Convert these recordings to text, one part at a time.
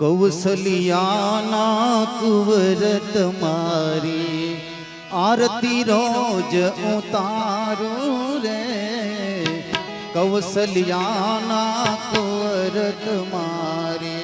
કૌશલ્યાના કુંવર તમારી આરતી રોજ ઉતારું રે, કૌશલ્યાના કુંવર તમારી.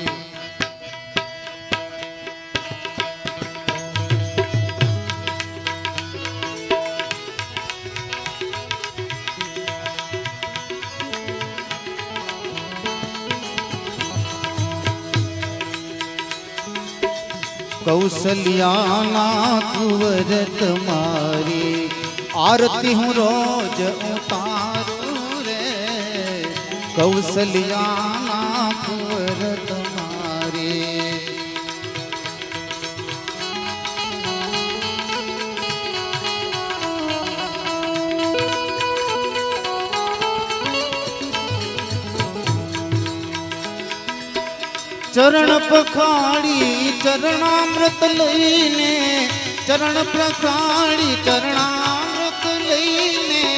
કૌશલ્યાના કુંવર તમારી આરતી હું રોજ ઉતારું રે, કૌશલ્યાના કુંવર તમારી. ચરણ પખાડી ચરણામૃત લઈને, ચરણ પખાડી ચરણામૃત લઈને,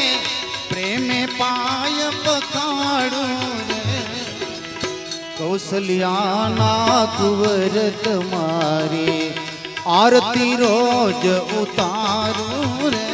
પ્રેમે પાય પખાડું રે, કૌશલ્યાના કુંવર તમારી આરતી રોજ ઉતારું રે.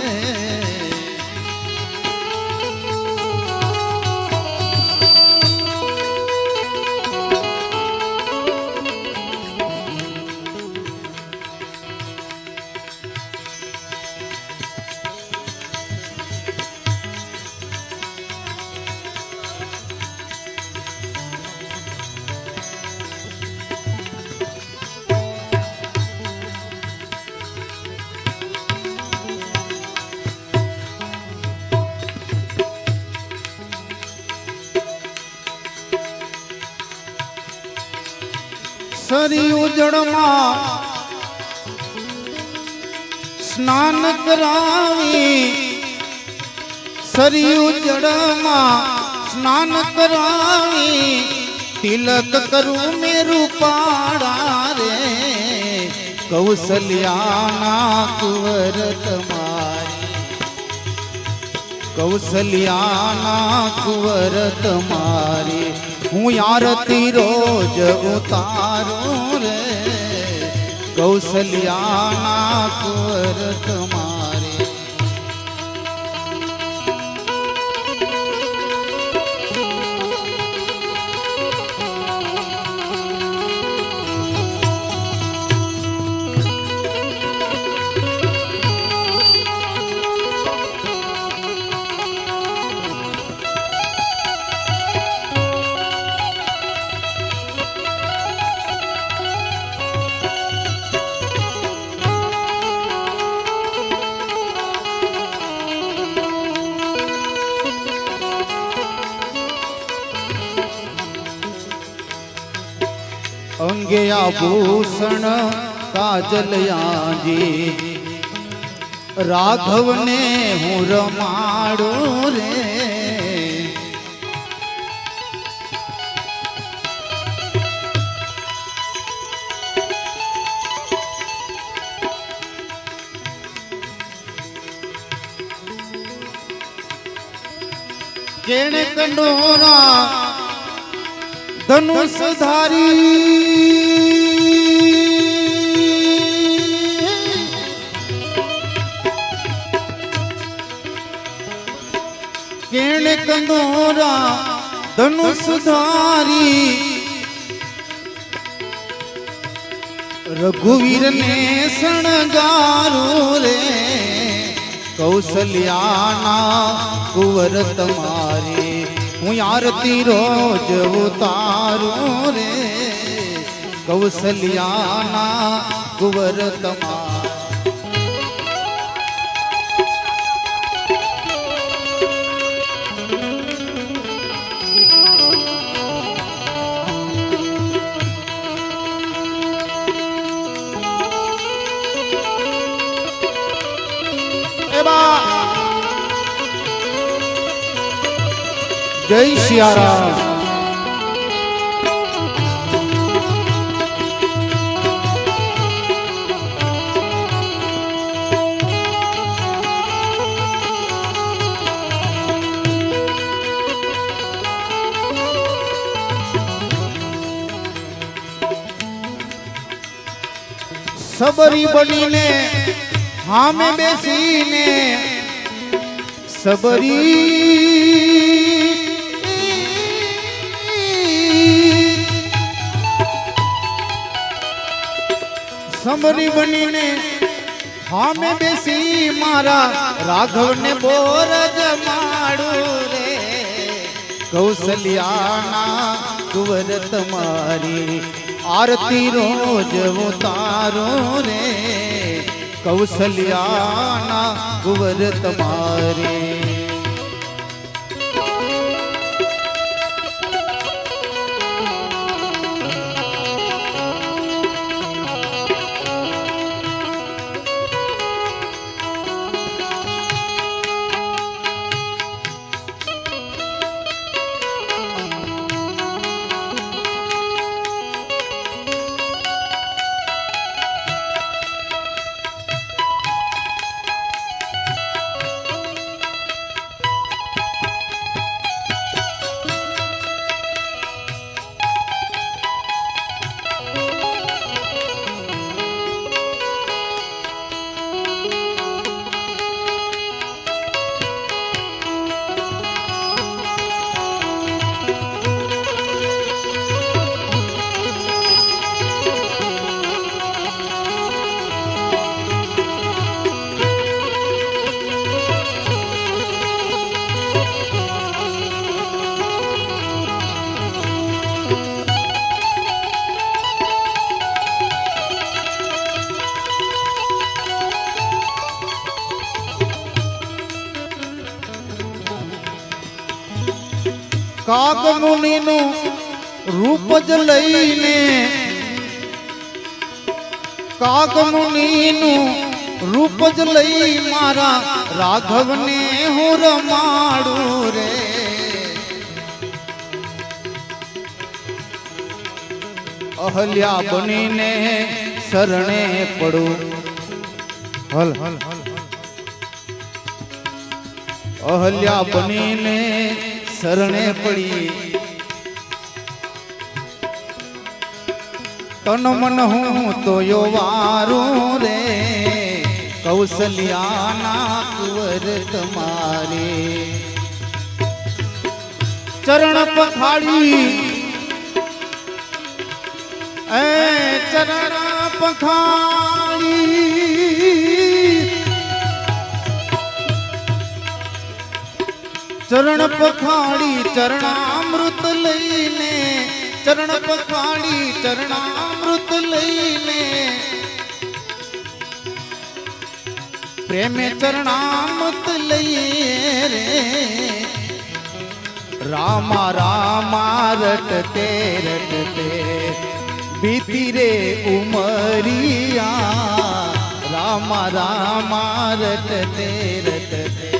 સરયુ જળમાં સ્નાન કરાવી, સરયુ જળમાં સ્નાન કરાવી, તિલક કરું મેરું પાડા રે, કૌશલ્યાના કુંવર તમારી, કૌશલ્યાના કુંવર તમારી હું આરતી રોજ ઉતારું રે, કૌશલ્યાના કુંવર તમારી. અંગે આભૂષણ કાજલયાજી, રાઘવને હું રમાડું રે, કેણે કંડોરા ધનુષ ધારી, કેણે કંદોરા ધનુષ ધારી, રઘુવીર ને શણગારું રે, કૌશલ્યાના કુંવર તમારી હું આરતી રોજ ઉતારું રે, કૌશલ્યાના કુંવર તમારી. જય સિયારામ. સબરી બનીને હામે બેસીને સબરી બનીને હામે બેસી મારા રાઘવને બોર જમાડું રે કૌશલ્યાના કુંવર તમારી આરતી રોજ ઉતારો રે કૌશલ્યાના કુંવર તમારી કાગ મુનિનું રૂપ જ લઈને કાગ મુનિનું રૂપ જ લઈ મારા રાઘવને હું રમાડું રે અહલ્યા બનીને શરણે પડું હલ અહલ્યા બનીને શરણે પડી તન મન હું તો વારું રે કૌશલ્યાના કુંવર તમારે ચરણ પખાડી એ ચરણ પખાડી ચરણ પખાડી ચરણામૃત લઈને ચરણ પખાડી ચરણામૃત લઈને પ્રેમે ચરણામૃત લઈએ રે રામા રામા રટતે રટતે બીતી રે ઉમરિયા રામા રામા રટતે રટતે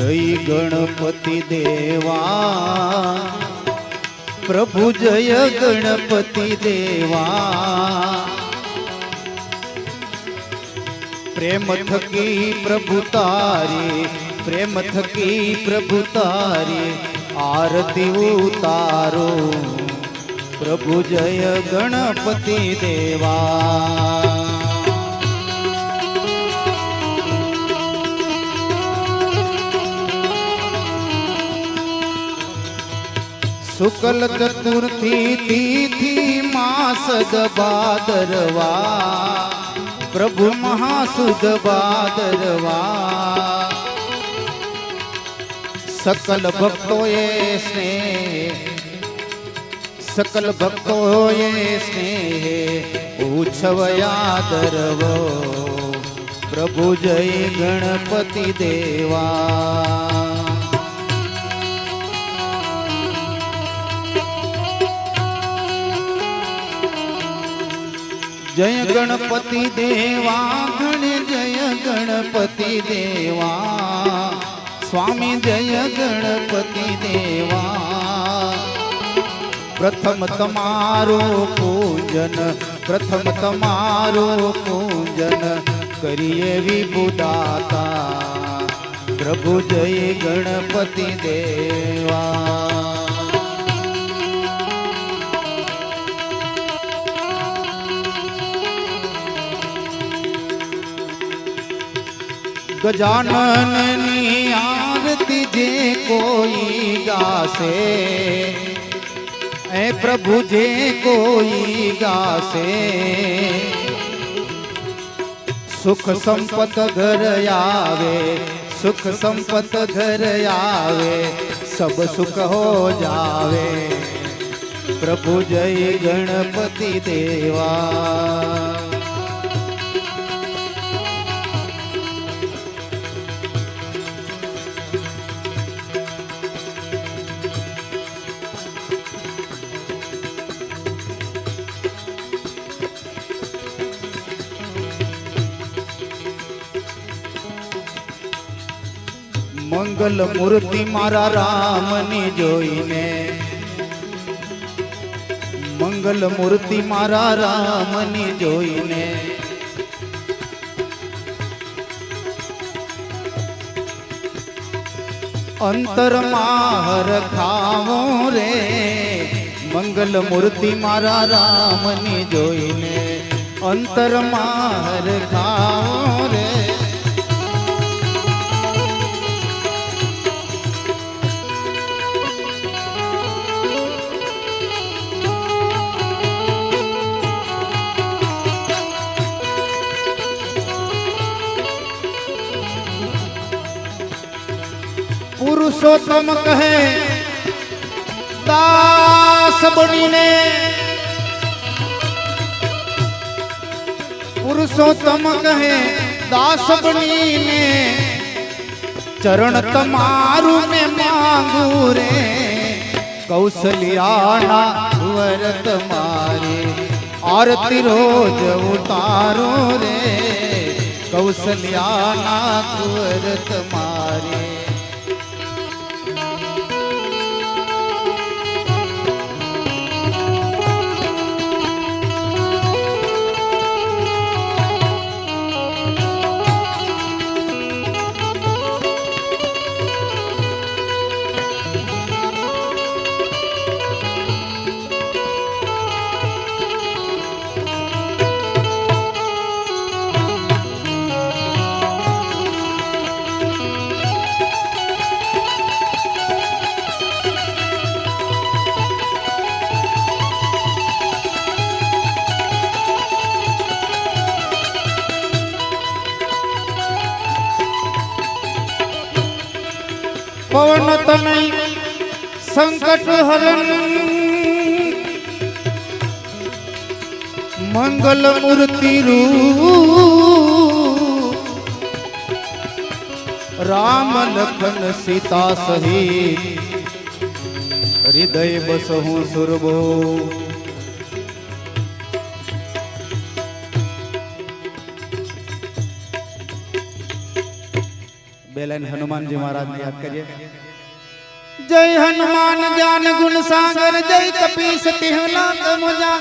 જય ગણપતિ દેવા પ્રભુ જય ગણપતિ દેવા પ્રેમ થકી પ્રભુ તારી પ્રેમ થકી પ્રભુ તારી આરતી ઉતારો પ્રભુ જય ગણપતિ દેવા શુક્લ ચતુર્થી તિથિ માસ ભાદરવા प्रभु महासुद बादरवा सकल भक्तों ये स्नेह सकल भक्तों ये स्नेह उछवयादरवो प्रभु जय गणपति देवा जय गणपति देवा गण जय गणपति देवा स्वामी जय गणपति देवा प्रथम तमारो पूजन प्रथम तमारो पूजन करिए विबुदाता प्रभु जय गणपति देवा गजानन आरती जे कोई गासे ऐ प्रभु जे कोई गासे सुख संपत घर आवे सुख संपत घर आवे सब सुख हो जावे प्रभु जय गणपति देवा मंगल मूर्ति मारा रामनी जोईने मंगल मूर्ति मारा रामनी जोईने अंतर माहर खावो रे मंगल मूर्ति मारा रामनी जोईने अंतर माहर खावो रे पुरुषोत्तम कहे दास बनीने पुरुषोत्तम कहे दास बनीने चरण तमारू में मांगू रे कौशल्याना वरत मारे आरती रोज उतारो रे कौशल्याना वरत मारे पवन तनय संकट हरण मंगल मूर्ति रूप राम लखन सीता सहित हृदय बसहु सुरभो बेलन हनुमान जी महाराज ने याद करिए जय हनुमान ज्ञान गुण सागर जय कपीस तिहलाक मुजा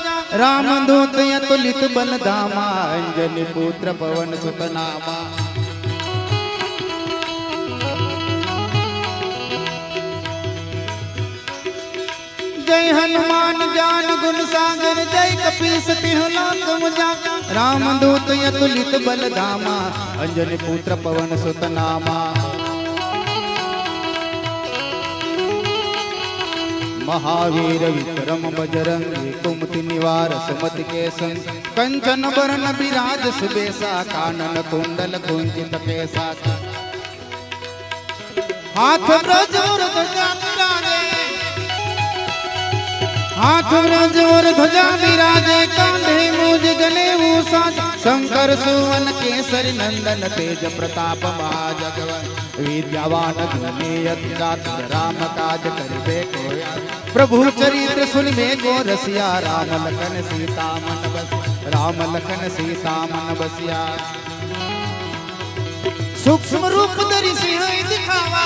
राम दूत अतुलित बल धामा अंजनी पुत्र पवन सुत नामा जय हनुमान ज्ञान गुण सागर जय कपीस तिहलाक मुजा राम दूत अतुलित बल धामा अंजनी पुत्र पवन सुत नामा महावीर विक्रम बजरंगी कुमति निवार सुमति के संग कंचन बरन विराज सुबेसा कानन कुंडल कुंजित केसा हाथ ब्रज और ध्वजा विराजे हाथ ब्रज और ध्वजा विराजे कांधे मूज जनेऊ साज शंकर सुवन केसरी नंदन तेज प्रताप महाजगवन विद्यावान गुणियत गात्र राम काज करिबे को प्रभु चरित्र सुनिबे को रसिया राम लखन सीता मन बस राम लखन सीता मन बसिया सूक्ष्म रूप धरि सिंह दिखावा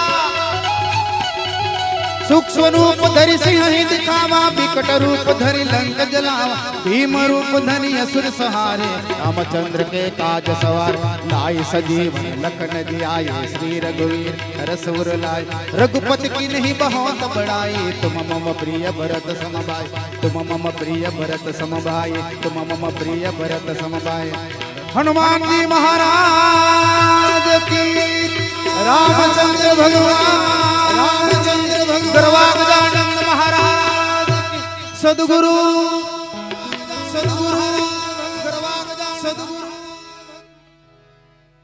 सूक्ष्म रूप धरि सिंह दिखावा विकट रूप धरि लंक जलावा भीम रूप धरि असुर सहारे रामचंद्र के काज सवार लाई सजीवन लखन जियाए श्री रघुवीर रसुर लाए रघुपति की नहीं बहुत बड़ाई तुम मम प्रिय भरत समभाई तुम मम प्रिय भरत समभाई तुम मम प्रिय भरत समभाई हनुमान जी महाराज की रामचंद्र भगवान गरवागजानंद महाराज की सद्गुरु सद्गुरु सद्गुरु